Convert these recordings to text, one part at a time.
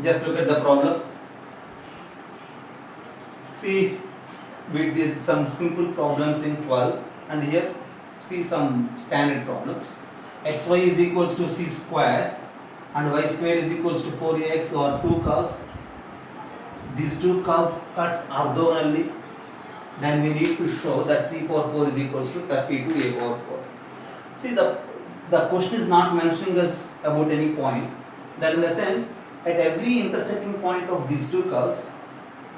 Just look at the problem. See, we did some simple problems in 12 and here see some standard problems. Xy is equals to c square and y square is equals to 4ax or two curves. These two curves cuts orthogonally. Then we need to show that c power 4 is equals to 32a power 4. See, the question is not mentioning us about any point. That in the sense, at every intersecting point of these two curves,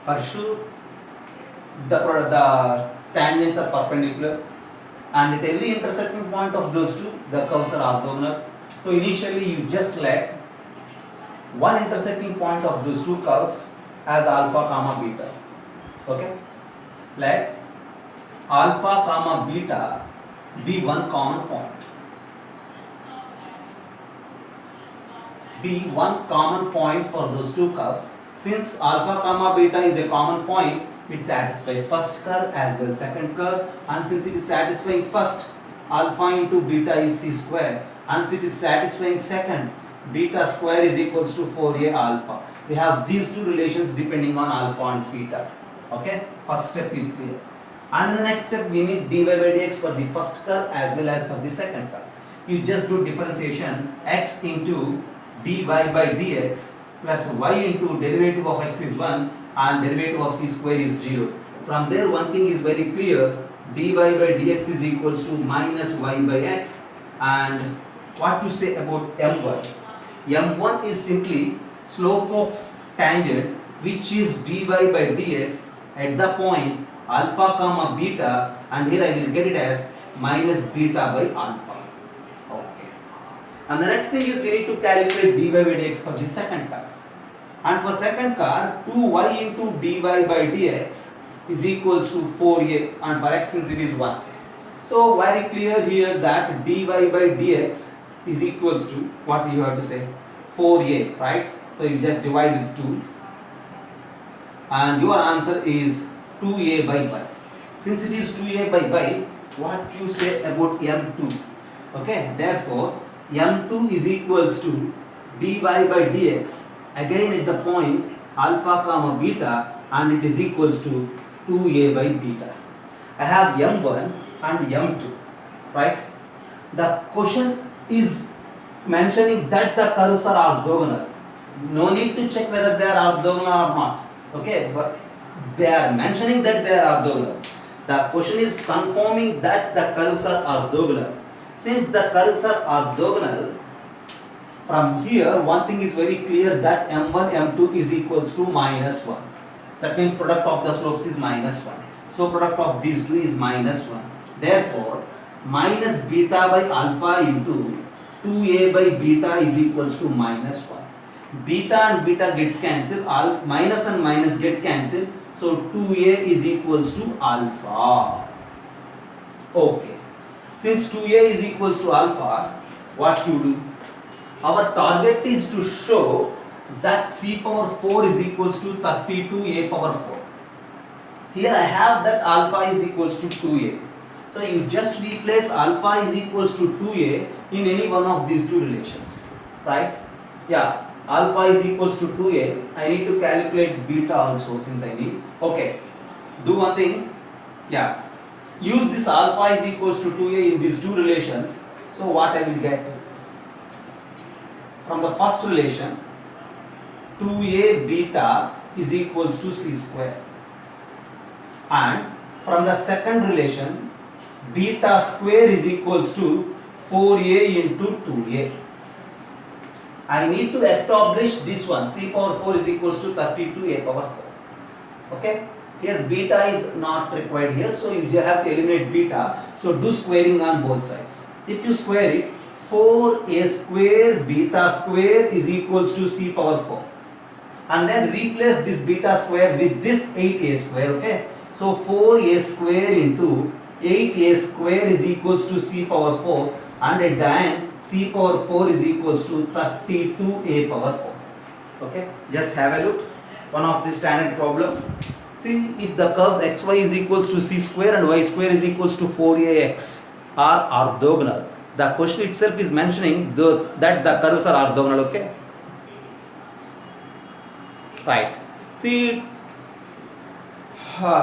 for sure the tangents are perpendicular, and at every intersecting point of those two, the curves are orthogonal. So initially you just let one intersecting point of those two curves as alpha comma beta. Okay? Let alpha comma beta be one common point. Be one common point for those two curves. Since alpha comma beta is a common point, it satisfies first curve as well second curve, and since it is satisfying first, alpha into beta is c square, and since it is satisfying second, beta square is equals to 4a alpha. We have these two relations depending on alpha and beta. Okay, first step is clear. And in the next step we need dy by dx for the first curve as well as for the second curve. You just do differentiation x into dy by dx plus y into derivative of x is 1 and derivative of c square is 0. From there one thing is very clear, dy by dx is equals to minus y by x. And what to say about m1? m1 is simply slope of tangent which is dy by dx at the point alpha comma beta, and here I will get it as minus beta by alpha. Okay. And the next thing is we need to calculate dy by dx for the second curve. And for second curve, 2y into dy by dx is equals to 4a, and for x since it is 1. So very clear here that dy by dx is equals to what you have to say 4a, right? So you just divide with 2 and your answer is 2a by y. Since it is 2a by y, what you say about m2? Okay, therefore m2 is equals to dy by dx again at the point alpha comma beta, and it is equals to 2a by beta. I have m1 and m2, right? The question is mentioning that the curves are orthogonal. No need to check whether they are orthogonal or not. Okay, but they are mentioning that they are orthogonal. The question is confirming that the curves are orthogonal. Since the curves are orthogonal, from here one thing is very clear that m1 m2 is equals to minus 1. That means product of the slopes is minus 1. So product of these two is minus 1. Therefore minus beta by alpha into 2a by beta is equals to minus 1. Beta and beta gets cancelled, minus and minus get cancelled, so 2a is equals to alpha. Okay, since 2a is equals to alpha, what you do? Our target is to show that c power 4 is equals to 32a power 4. Here I have that alpha is equals to 2a. So you just replace alpha is equals to 2a in any one of these two relations, right? Yeah, alpha is equals to 2a. I need to calculate beta also since I need. Okay, do one thing. Yeah, use this alpha is equals to 2a in these two relations. So what I will get? From the first relation, 2a beta is equals to c square. And from the second relation, beta square is equals to 4a into 2a. I need to establish this one, c power 4 is equals to 32a power 4. Okay, here beta is not required here, so you have to eliminate beta. So do squaring on both sides. If you square it, 4a square beta square is equals to c power 4. And then replace this beta square with this 8a square. Okay, so 4a square into 8a square is equals to c power 4, and at the end c power 4 is equals to 32a power 4. Okay, just have a look. One of the standard problem. See, if the curves xy is equals to c square and y square is equals to 4ax are orthogonal, the question itself is mentioning that the curves are orthogonal. Okay. Right. See,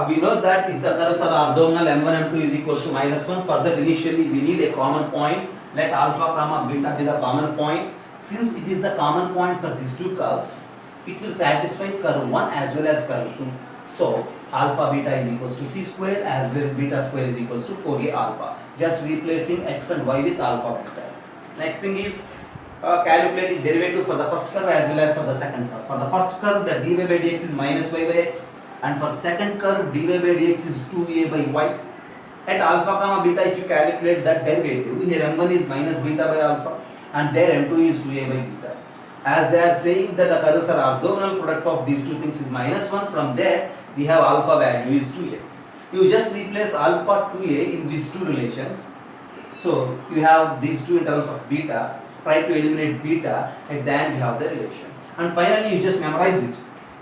we know that if the curves are orthogonal, m1 m2 is equals to -1. Further, initially we need a common point. Let alpha comma beta be the common point. Since it is the common point for these two curves, it will satisfy curve 1 as well as curve 2. So alpha beta is equals to c square as well beta square is equals to 4a alpha. Just replacing x and y with alpha beta. Next thing is calculating derivative for the first curve as well as for the second curve. For the first curve, the dy by dx is minus y by x, and for second curve, dy by dx is 2a by y. At alpha comma beta, if you calculate that derivative, here m1 is minus beta by alpha, and there m2 is 2a by beta. As they are saying that the curves are orthogonal, product of these two things is -1. From there, we have alpha value is 2a. You just replace alpha 2a in these two relations. So you have these two in terms of beta. Try to eliminate beta, and then you have the relation. And finally, you just memorize it.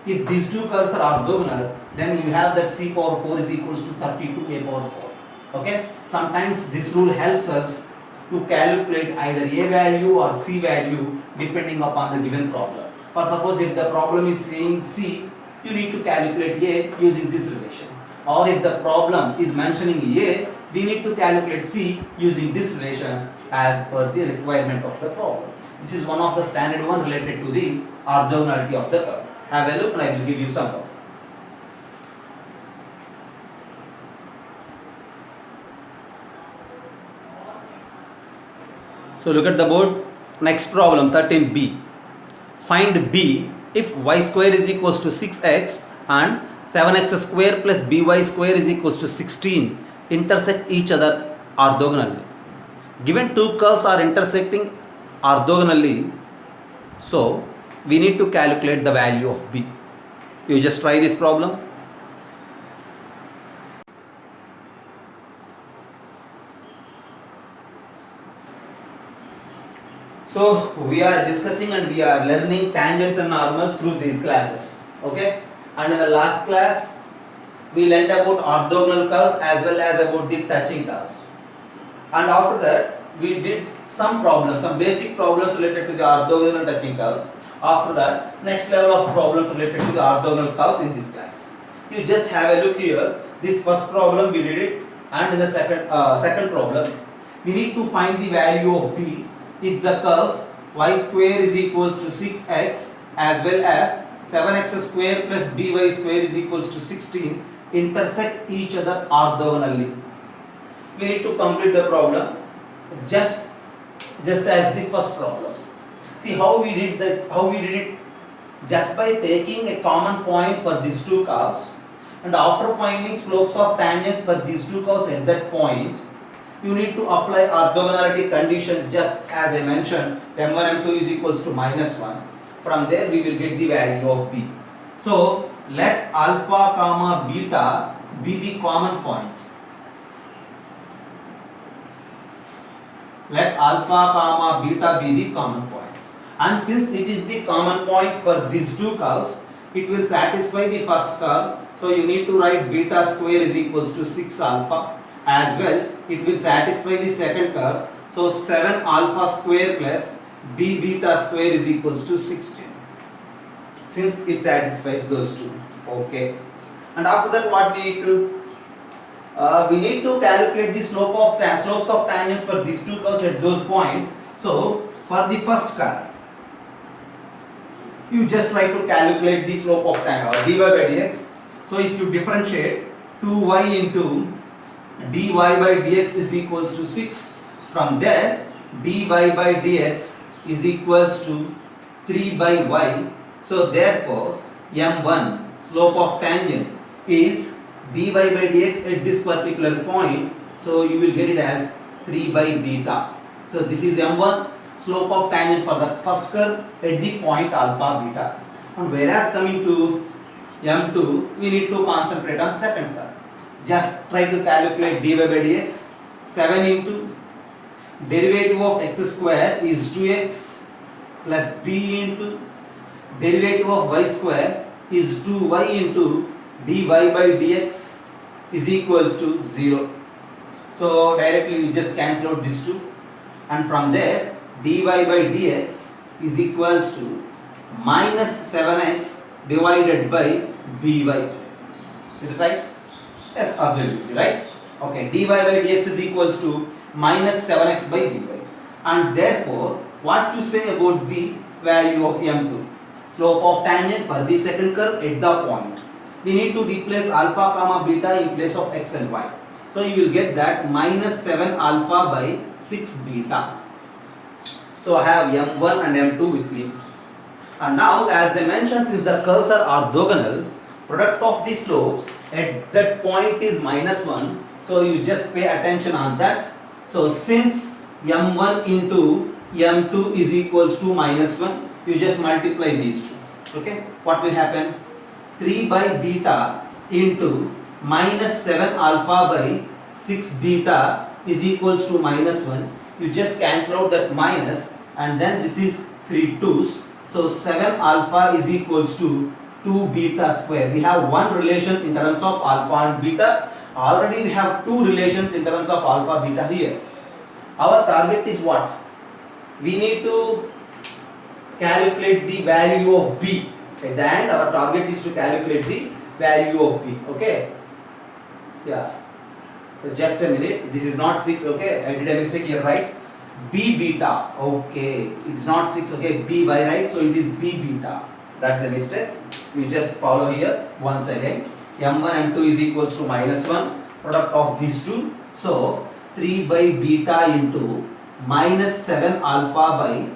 If these two curves are orthogonal, then you have that c power 4 is equals to 32a power 4. Okay? Sometimes this rule helps us to calculate either a value or c value depending upon the given problem. For suppose if the problem is saying c, you need to calculate a using this relation. Or if the problem is mentioning a, we need to calculate c using this relation as per the requirement of the problem. This is one of the standard one related to the orthogonality of the curves. Have a look and I will give you some of. So look at the board. Next problem 13b. Find b if y square is equals to 6x and 7x square plus by square is equals to 16 intersect each other orthogonally. Given two curves are intersecting orthogonally, so we need to calculate the value of b. You just try this problem. So we are discussing and we are learning tangents and normals through these classes. Okay? And in the last class, we learned about orthogonal curves as well as about the touching curves. And after that, we did some problems, some basic problems related to the orthogonal and touching curves. After that, next level of problems related to the orthogonal curves in this class. You just have a look here. This first problem we did it, and in the second problem, we need to find the value of b if the curves y square is equals to 6x as well as 7x square plus by square is equals to 16 intersect each other orthogonally. We need to complete the problem just as the first problem. See how we did it just by taking a common point for these two curves, and after finding slopes of tangents for these two curves at that point, you need to apply orthogonality condition just as I mentioned, m1 m2 is equals to -1. From there we will get the value of b. So let alpha comma beta be the common point. Let alpha comma beta be the common point. And since it is the common point for these two curves, it will satisfy the first curve. So you need to write beta square is equals to 6 alpha. As well, it will satisfy the second curve. So 7 alpha square plus b beta square is equals to 16. Since it satisfies those two. Okay. And after that, what we need to do? We need to calculate the slopes of tangents for these two curves at those points. So for the first curve, you just try to calculate the slope of dy by dx. So if you differentiate 2y into dy by dx is equals to 6. From there, dy by dx is equals to 3 by y. So therefore, m1 slope of tangent is dy by dx at this particular point. So you will get it as 3 by beta. So this is m1 slope of tangent for the first curve at the point alpha beta. And whereas coming to m2, we need to concentrate on second curve. Just try to calculate dy by dx. 7 into derivative of x square is 2x plus b into derivative of y square is 2y into dy by dx is equals to 0. So directly you just cancel out these two, and from there dy by dx is equals to minus 7x divided by by. Is it right? Yes, absolutely right. Okay, dy by dx is equals to minus 7x by by. And therefore, what you say about the value of m2? Slope of tangent for the second curve at the point. We need to replace alpha comma beta in place of x and y. So you will get that minus 7 alpha by 6 beta. So I have m1 and m2 with me. And now as they mentioned, since the curves are orthogonal, product of the slopes at that point is minus 1. So you just pay attention on that. So since m1 into m2 is equals to minus 1, you just multiply these two. Okay, what will happen? 3 by beta into minus 7 alpha by 6 beta is equals to minus 1. You just cancel out that minus, and then this is 3 2's. So 7 alpha is equals to 2 beta square. We have one relation in terms of alpha and beta. Already we have two relations in terms of alpha beta here. Our target is what? We need to calculate the value of b. At the end, our target is to calculate the value of b. Okay? Yeah. So just a minute. This is not 6. Okay? I did a mistake here, right? B beta. Okay. It's not 6. Okay? B by, right? So it is b beta. That's a mistake. You just follow here once again. m1 and 2 is equals to minus 1. Product of these two. So 3 by beta into minus 7 alpha by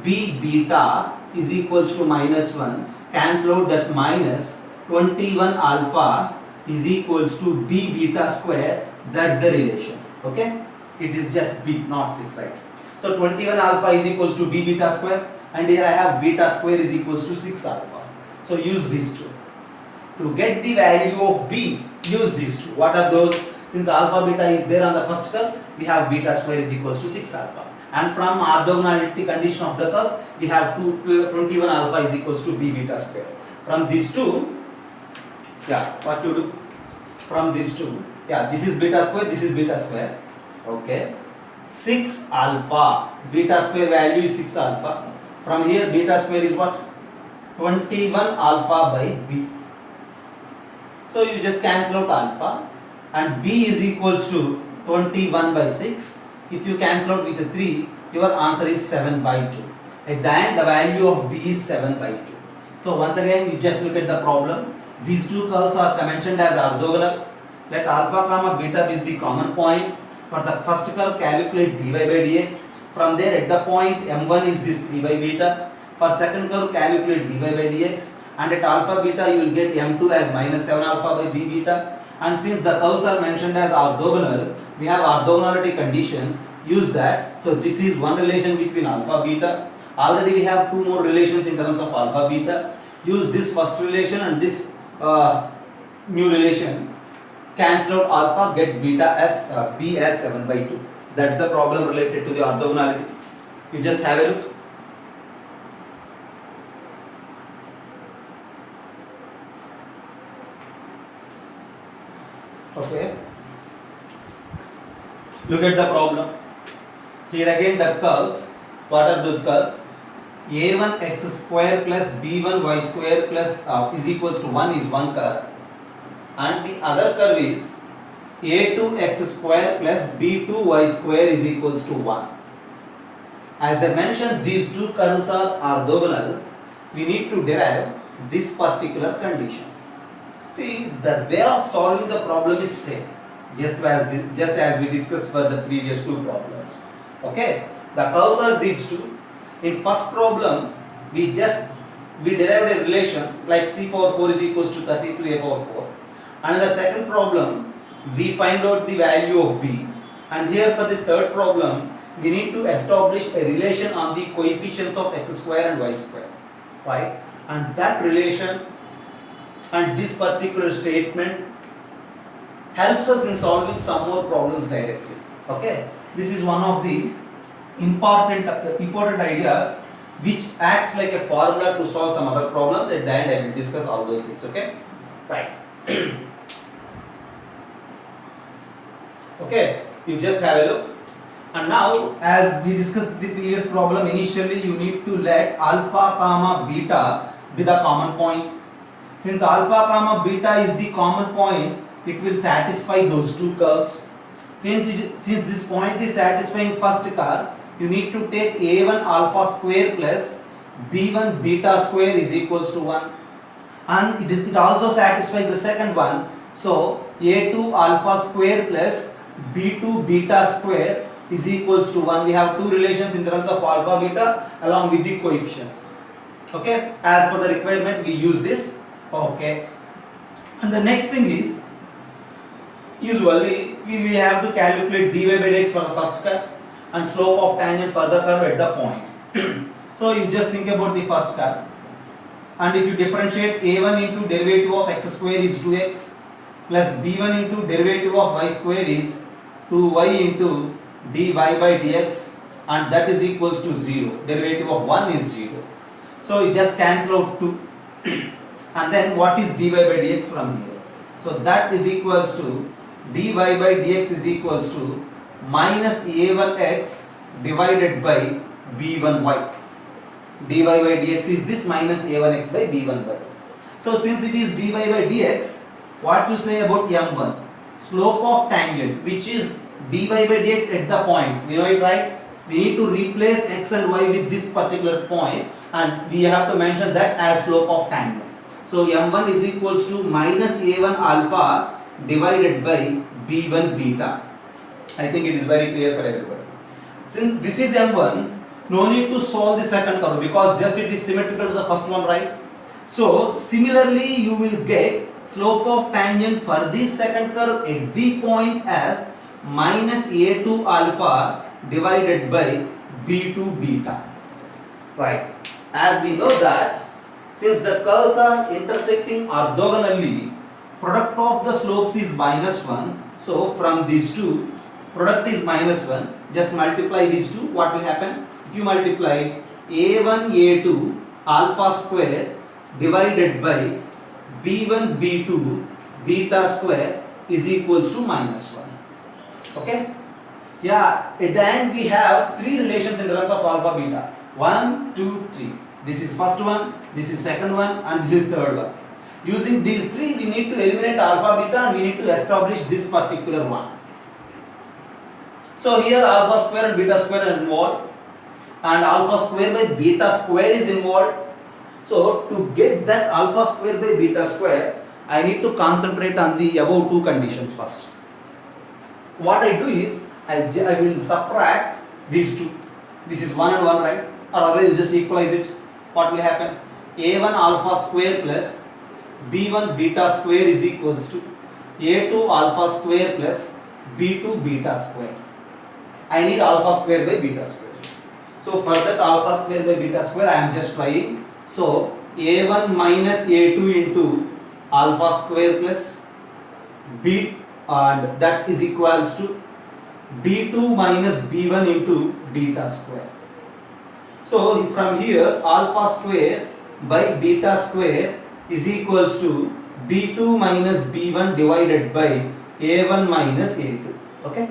b beta is equals to minus 1. Cancel out that minus. 21 alpha is equals to b beta square. That's the relation. Okay? It is just b, not 6, right? So 21 alpha is equals to b beta square, and here I have beta square is equals to 6 alpha. So use these two. To get the value of b, use these two. What are those? Since alpha beta is there on the first curve, we have beta square is equals to 6 alpha. And from orthogonality condition of the curves, we have 21 alpha is equals to b beta square. From these two, yeah, what to do? From these two, yeah, this is beta square, this is beta square. Okay, 6 alpha, beta square value is 6 alpha. From here, beta square is what? 21 alpha by b. So you just cancel out alpha, and b is equals to 21 by 6. If you cancel out with the 3, your answer is 7 by 2. At the end, the value of b is 7 by 2. So once again, you just look at the problem. These two curves are mentioned as orthogonal. Let alpha comma beta is the common point. For the first curve, calculate dy by dx. From there, at the point m1 is this 3 by beta. For second curve, calculate dy by dx. And at alpha beta, you will get m2 as minus 7 alpha by b beta. And since the curves are mentioned as orthogonal, we have orthogonality condition. Use that. So this is one relation between alpha beta. Already we have two more relations in terms of alpha beta. Use this first relation and this new relation. Cancel out alpha, get beta as b as 7 by 2. That's the problem related to the orthogonality. You just have a look. Okay. Look at the problem. Here again the curves. What are those curves? a1 x square plus b1 y square plus is equals to 1 is one curve. And the other curve is a2 x square plus b2 y square is equals to 1. As they mentioned, these two curves are orthogonal. We need to derive this particular condition. See, the way of solving the problem is same, just as we discussed for the previous two problems. Okay, the curves are these two. In first problem, we derived a relation like c power 4 is equals to 32 a power 4. And in the second problem, we find out the value of b. And here for the third problem, we need to establish a relation on the coefficients of x square and y square. Right? And that relation and this particular statement helps us in solving some more problems directly. Okay? This is one of the important idea which acts like a formula to solve some other problems. At the end, I will discuss all those things. Okay? Right. Okay, you just have a look. And now, as we discussed the previous problem, initially you need to let alpha comma beta be the common point. Since alpha comma beta is the common point, it will satisfy those two curves. Since this point is satisfying first curve, you need to take a1 alpha square plus b1 beta square is equals to 1. And it also satisfies the second one. So a2 alpha square plus b2 beta square is equals to 1. We have two relations in terms of alpha beta along with the coefficients. Okay, as per the requirement we use this. Okay, and the next thing is, usually we have to calculate dy by dx for the first curve and slope of tangent for the curve at the point. So you just think about the first curve, and if you differentiate a1 into derivative of x square is 2x plus b1 into derivative of y square is 2y into dy by dx, and that is equals to 0. Derivative of 1 is 0. So you just cancel out 2. And then what is dy by dx from here? So that is equals to dy by dx is equals to minus a1x divided by b1y. dy by dx is this minus a1x by b1y. So since it is dy by dx, what to say about m1? Slope of tangent, which is dy by dx at the point. We know it, right? We need to replace x and y with this particular point, and we have to mention that as slope of tangent. So m1 is equals to minus a1 alpha divided by b1 beta. I think it is very clear for everybody. Since this is m1, no need to solve the second curve because just it is symmetrical to the first one, right? So similarly you will get slope of tangent for this second curve at the point as minus a2 alpha divided by b2 beta. Right? As we know that since the curves are intersecting orthogonally, product of the slopes is minus 1. So from these two, product is minus 1. Just multiply these two. What will happen? If you multiply a1 a2 alpha square divided by b1 b2 beta square is equals to minus 1. Okay? Yeah, at the end we have three relations in terms of alpha beta. 1, 2, 3. This is first one, this is second one, and this is third one. Using these three, we need to eliminate alpha beta and we need to establish this particular one. So here alpha square and beta square are involved, and alpha square by beta square is involved. So to get that alpha square by beta square, I need to concentrate on the above two conditions first. What I do is, I will subtract these two. This is 1 and 1, right? Or otherwise just equalize it. What will happen? a1 alpha square plus b1 beta square is equals to a2 alpha square plus b2 beta square. I need alpha square by beta square. So for that alpha square by beta square I am just trying. So a1 minus a2 into alpha square plus b, and that is equals to b2 minus b1 into beta square. So from here alpha square by beta square is equals to b2 minus b1 divided by a1 minus a2. Okay?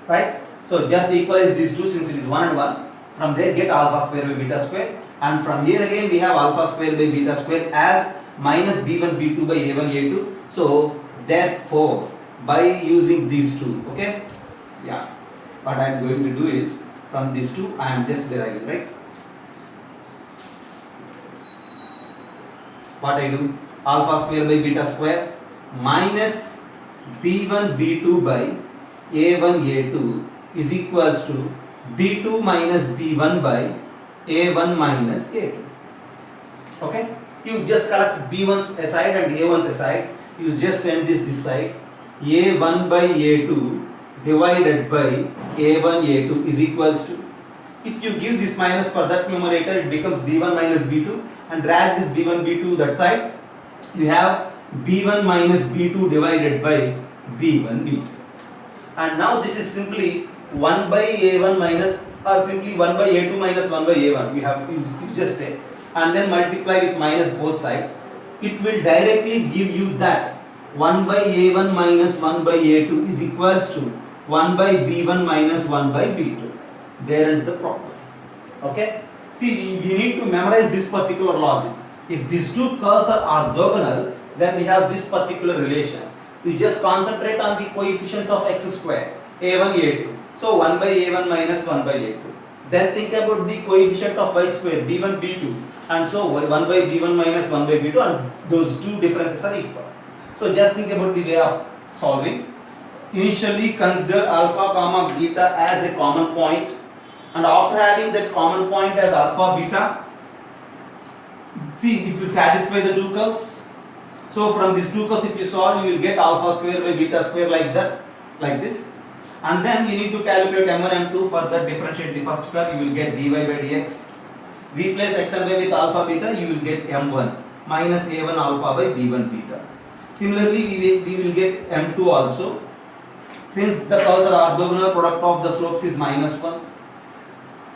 Right? So just equalize these two since it is 1 and 1. From there get alpha square by beta square, and from here again we have alpha square by beta square as minus b1 b2 by a1 a2. So therefore by using these two, okay? Yeah. What I am going to do is, from these two I am just deriving, right? What I do? Alpha square by beta square minus b1 b2 by a1 a2 is equals to b2 minus b1 by a1 minus a2. Okay? You just collect b1's aside and a1's aside. You just send this side. a1 by a2 divided by a1 a2 is equals to, if you give this minus for that numerator, it becomes b1 minus b2, and drag this b1 b2 that side, you have b1 minus b2 divided by b1 b2. And now this is simply 1 by a1 minus, or simply 1 by a2 minus 1 by a1. You just say, and then multiply with minus both sides. It will directly give you that 1 by a1 minus 1 by a2 is equals to 1 by b1 minus 1 by b2. There is the problem. Okay? See, we need to memorize this particular logic. If these two curves are orthogonal, then we have this particular relation. You just concentrate on the coefficients of x square, a1, a2. So 1 by a1 minus 1 by a2. Then think about the coefficient of y square, b1, b2. And so 1 by b1 minus 1 by b2, and those two differences are equal. So just think about the way of solving. Initially consider alpha comma beta as a common point, and after having that common point as alpha beta, see, it will satisfy the two curves. So from these two curves, if you solve, you will get alpha square by beta square like that, like this. And then you need to calculate m1 m2. For that, differentiate the first curve, you will get dy by dx. Replace x and y with alpha beta, you will get m1 minus a1 alpha by b1 beta. Similarly, we will get m2 also. Since the curves are orthogonal, product of the slopes is minus 1.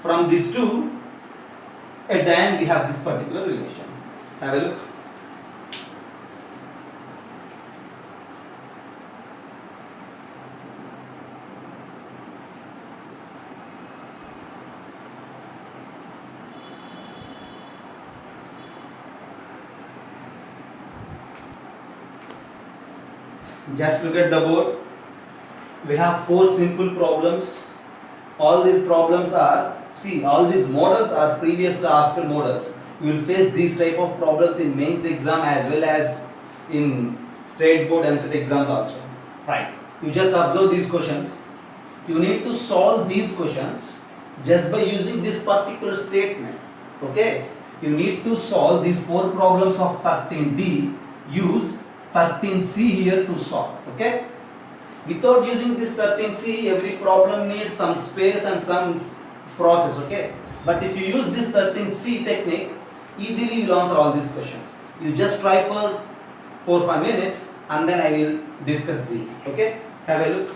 From these two, at the end we have this particular relation. Have a look. Just look at the board. We have 4 simple problems. All these problems are, see, all these models are previously asked models. You will face these type of problems in mains exam as well as in state board MCET exams also. Right. You just observe these questions. You need to solve these questions just by using this particular statement. Okay. You need to solve these 4 problems of 13D. Use 13C here to solve. Okay. Without using this 13C, every problem needs some space and some process, okay? But if you use this 13C technique, easily you will answer all these questions. You just try for 4-5 minutes and then I will discuss these, okay? Have a look.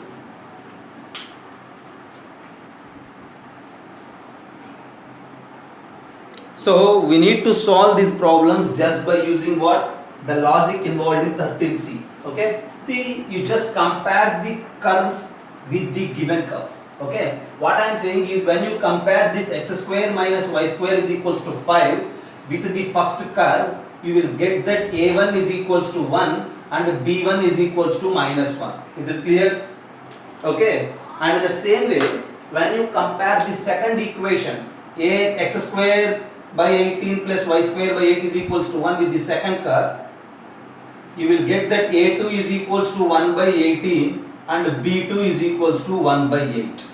So we need to solve these problems just by using what? The logic involved in 13C, okay? See, you just compare the curves with the given curves. Okay. What I am saying is, when you compare this x square minus y square is equals to 5 with the first curve, you will get that a1 is equals to 1 and b1 is equals to minus 1. Is it clear? Okay. And the same way, when you compare the second equation, x square by 18 plus y square by 8 is equals to 1 with the second curve, you will get that a2 is equals to 1 by 18 and b2 is equals to 1 by 8.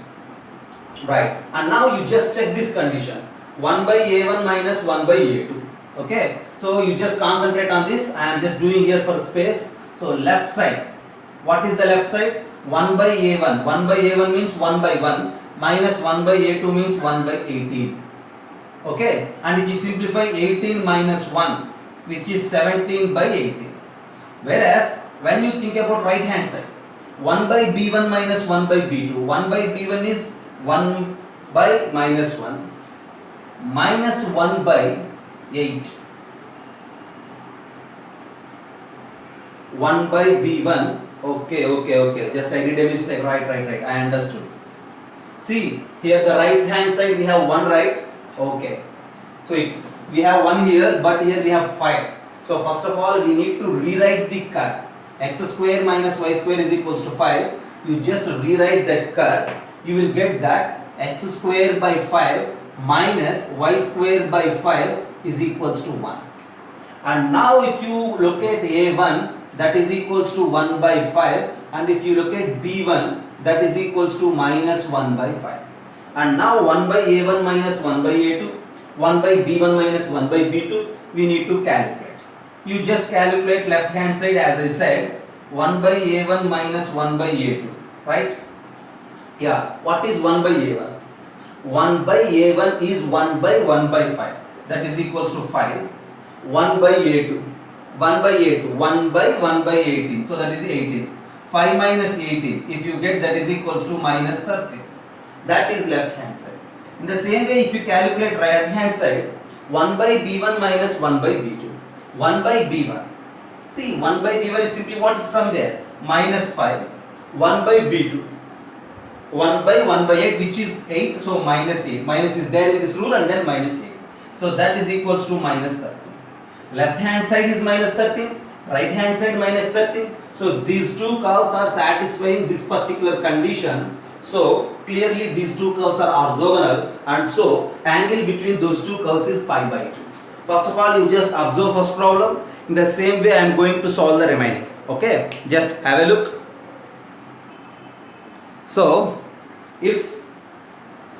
Right. And now you just check this condition. 1 by a1 minus 1 by a2. Okay. So you just concentrate on this. I am just doing here for space. So left side. What is the left side? 1 by a1. 1 by a1 means 1 by 1 minus 1 by a2 means 1 by 18. Okay. And if you simplify 18 minus 1, which is 17 by 18. Whereas, when you think about right hand side, 1 by b1 minus 1 by b2, 1 by b1 is 1 by minus 1 minus 1 by 8. 1 by b1, okay, just I did a mistake, right, I understood. See, here the right hand side we have 1, right? Okay. So, we have 1 here, but here we have 5. So first of all, we need to rewrite the curve. X square minus y square is equals to 5. You just rewrite that curve. You will get that x square by 5 minus y square by 5 is equals to 1. And now if you look at a1, that is equals to 1 by 5. And if you look at b1, that is equals to minus 1 by 5. And now 1 by a1 minus 1 by a2, 1 by b1 minus 1 by b2, we need to calculate. You just calculate left hand side as I said, 1 by a1 minus 1 by a2, right? Yeah, what is 1 by a1? 1 by a1 is 1 by 1 by 5, that is equals to 5. 1 by a2, 1 by a2, 1 by 1 by 18, so that is 18. 5 minus 18, if you get, that is equals to minus 30. That is left hand side. In the same way, if you calculate right hand side, 1 by b1 minus 1 by b2. 1 by b1. See, 1 by b1 is simply what from there? Minus 5. 1 by b2. 1 by 1 by 8, which is 8. So minus 8. Minus is there in this rule and then minus 8. So that is equals to minus 30. Left hand side is minus 13, right hand side minus 13. So these two curves are satisfying this particular condition. So clearly these two curves are orthogonal, and so angle between those two curves is pi by 2. First of all, you just observe first problem. In the same way I am going to solve the remaining. Okay, just have a look. So if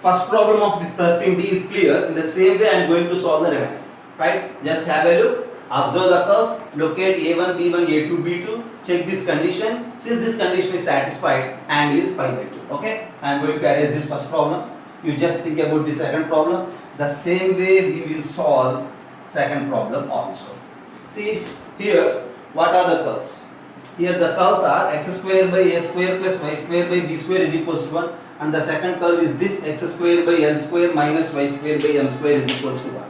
first problem of the 13D is clear, in the same way I am going to solve the remaining. Right? Just have a look. Observe the curves, locate A1, B1, A2, B2, check this condition. Since this condition is satisfied, angle is pi by 2. Okay, I am going to arrange this first problem. You just think about the second problem. The same way we will solve second problem also. See here, what are the curves? Here the curves are x square by a square plus y square by b square is equals to 1, and the second curve is this x square by l square minus y square by m square is equals to 1.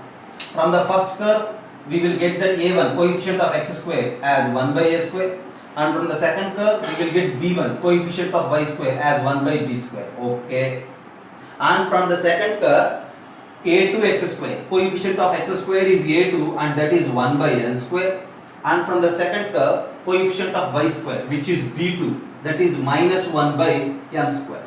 From the first curve, we will get that a1 coefficient of x square as 1 by a square, and from the second curve we will get b1 coefficient of y square as 1 by b square. Okay, and from the second curve a2 x square, coefficient of x square is a2 and that is 1 by l square, and from the second curve coefficient of y square which is b2 that is minus 1 by m square.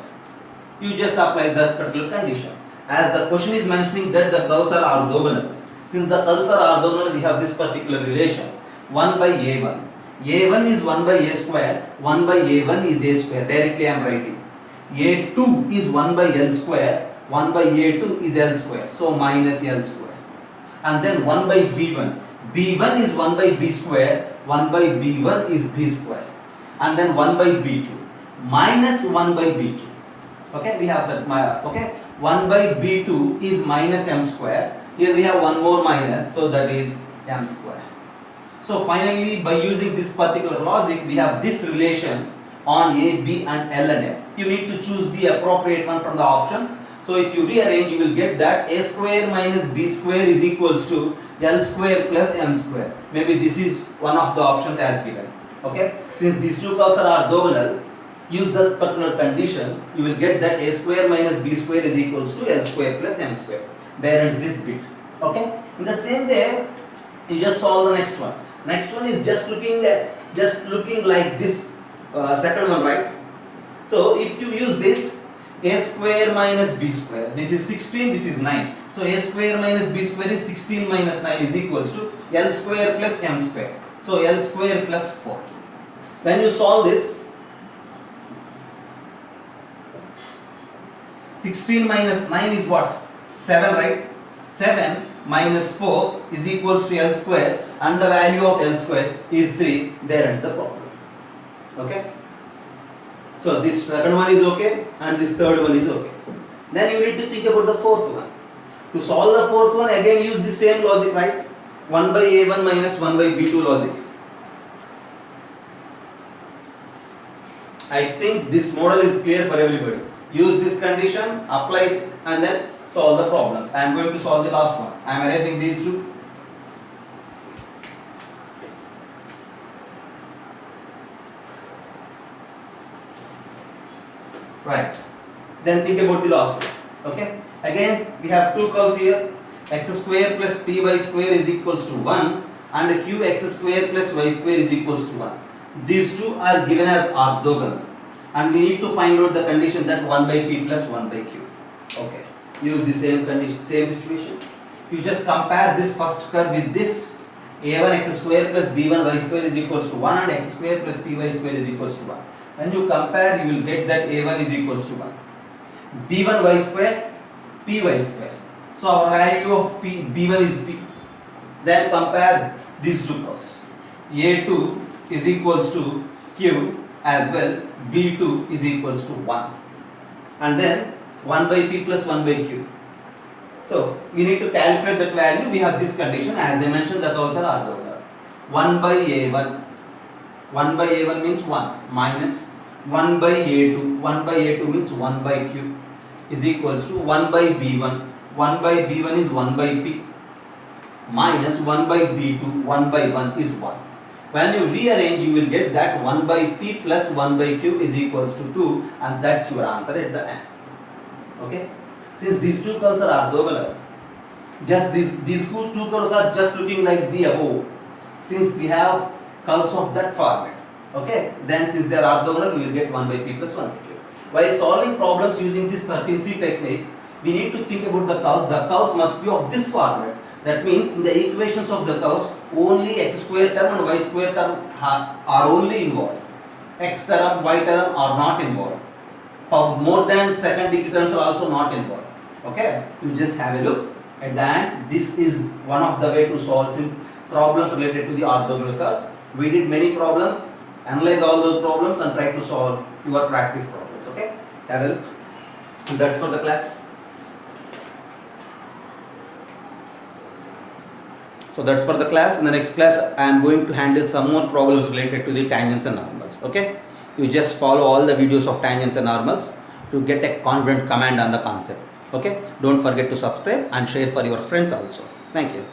You just apply that particular condition. As the question is mentioning that the curves are orthogonal. Since the curves are orthogonal, we have this particular relation 1 by a1. a1 is 1 by a square, 1 by a1 is a square. Directly I am writing. a2 is 1 by l square, 1 by a2 is l square. So minus l square. And then 1 by b1. b1 is 1 by b square, 1 by b1 is b square. And then 1 by b2 minus 1 by b2. Okay, we have said okay, 1 by b2 is minus m square. Here we have one more minus, so that is m square. So finally, by using this particular logic, we have this relation on a, b and l and m. You need to choose the appropriate one from the options. So if you rearrange, you will get that a square minus b square is equals to l square plus m square. Maybe this is one of the options as given. Okay, since these two curves are orthogonal, use the particular condition, you will get that a square minus b square is equals to l square plus m square. There is this bit. Okay, in the same way you just solve the next one. Next one is just looking like this second one, right? So if you use this a square minus b square, this is 16, this is 9. So a square minus b square is 16 minus 9 is equals to l square plus m square. So l square plus 4. When you solve this, 16 minus 9 is what? 7, right? 7 minus 4 is equals to l square, and the value of l square is 3. There ends the problem. Okay? So this second one is okay and this third one is okay. Then you need to think about the fourth one. To solve the fourth one, again use the same logic, right? 1 by a1 minus 1 by b2 logic. I think this model is clear for everybody. Use this condition, apply it, and then solve the problems. I am going to solve the last one. I am erasing these two. Right. Then think about the last one. Okay. Again, we have two curves here. X square plus py square is equals to 1, and qx square plus y square is equals to 1. These two are given as orthogonal, and we need to find out the condition that 1 by p plus 1 by q. Okay. Use the same condition, same situation. You just compare this first curve with this. a1 x square plus b1 y square is equals to 1, and x square plus py square is equals to 1. When you compare, you will get that a1 is equals to 1. b1 y square, py square. So our value of b1 is p. Then compare these two curves. a2 is equals to q as well, b2 is equals to 1. And then 1 by p plus 1 by q. So we need to calculate that value. We have this condition, as they mentioned the curves are orthogonal. 1 by a1. 1 by a1 means 1 minus 1 by a2. 1 by a2 means 1 by q is equals to 1 by b1. 1 by b1 is 1 by p minus 1 by b2. 1 by 1 is 1. When you rearrange, you will get that 1 by p plus 1 by q is equals to 2, and that's your answer at the end. Okay? Since these two curves are orthogonal, Just these two curves are just looking like the above. Since we have curves of that format, okay, then since they are orthogonal, we will get 1 by p plus 1 by q. While solving problems using this 13C technique, we need to think about the curves. The curves must be of this format. That means in the equations of the curves, only x square term and y square term are only involved. X term, y term are not involved. More than second degree terms are also not involved. Okay, you just have a look at that. This is one of the way to solve some problems related to the orthogonal curves. We did many problems. Analyze all those problems and try to solve your practice problems. Okay, have a look. And that's for the class. So that's for the class. In the next class, I am going to handle some more problems related to the tangents and normals. Okay, you just follow all the videos of tangents and normals to get a confident command on the concept. Okay, don't forget to subscribe and share for your friends also. Thank you.